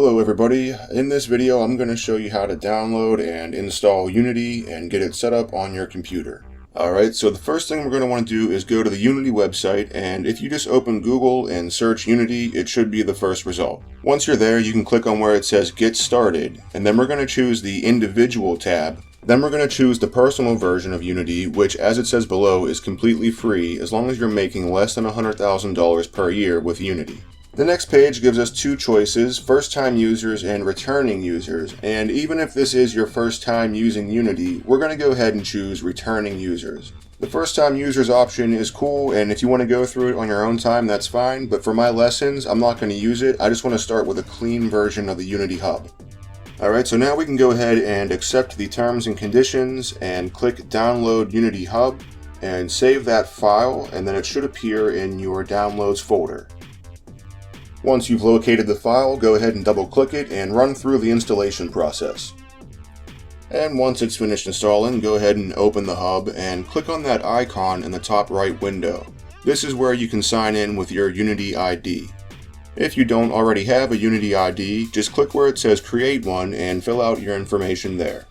Hello everybody, in this video I'm going to show you how to download and install Unity and get it set up on your computer. Alright, so the first thing we're going to want to do is go to the Unity website, and if you just open Google and search Unity, it should be the first result. Once you're there, you can click on where it says Get Started, and then we're going to choose the Individual tab. Then we're going to choose the personal version of Unity, which, as it says below, is completely free as long as you're making less than $100,000 per year with Unity. The next page gives us two choices, first-time users and returning users, and even if this is your first time using Unity, we're going to go ahead and choose returning users. The first-time users option is cool, and if you want to go through it on your own time, that's fine, but for my lessons, I'm not going to use it. I just want to start with a clean version of the Unity Hub. Alright, so now we can go ahead and accept the terms and conditions and click Download Unity Hub and save that file, and then it should appear in your Downloads folder. Once you've located the file, go ahead and double-click it and run through the installation process. And once it's finished installing, go ahead and open the hub and click on that icon in the top right window. This is where you can sign in with your Unity ID. If you don't already have a Unity ID, just click where it says Create One and fill out your information there.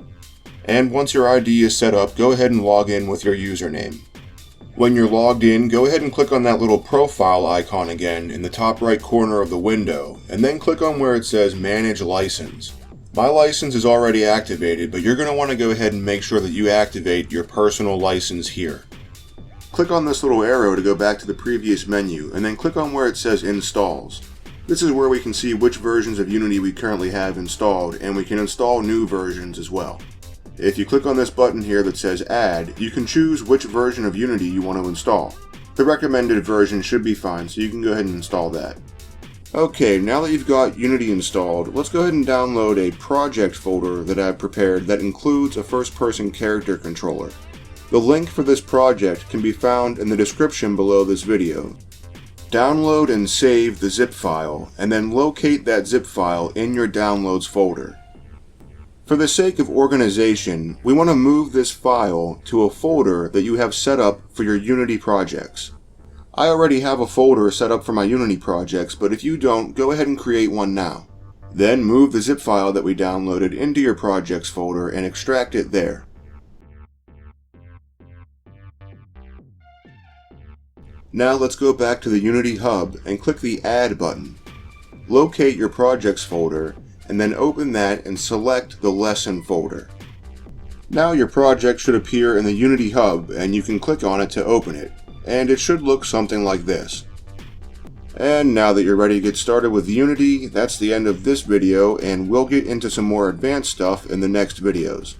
And once your ID is set up, go ahead and log in with your username. When you're logged in, go ahead and click on that little profile icon again in the top right corner of the window, and then click on where it says Manage License. My license is already activated, but you're going to want to go ahead and make sure that you activate your personal license here. Click on this little arrow to go back to the previous menu, and then click on where it says Installs. This is where we can see which versions of Unity we currently have installed, and we can install new versions as well. If you click on this button here that says Add, you can choose which version of Unity you want to install. The recommended version should be fine, so you can go ahead and install that. Okay, now that you've got Unity installed, let's go ahead and download a project folder that I've prepared that includes a first-person character controller. The link for this project can be found in the description below this video. Download and save the zip file, and then locate that zip file in your Downloads folder. For the sake of organization, we want to move this file to a folder that you have set up for your Unity projects. I already have a folder set up for my Unity projects, but if you don't, go ahead and create one now. Then move the zip file that we downloaded into your projects folder and extract it there. Now let's go back to the Unity Hub and click the Add button. Locate your projects folder, and then open that and select the lesson folder. Now your project should appear in the Unity Hub, and you can click on it to open it, and it should look something like this. And now that you're ready to get started with Unity, that's the end of this video, and we'll get into some more advanced stuff in the next videos.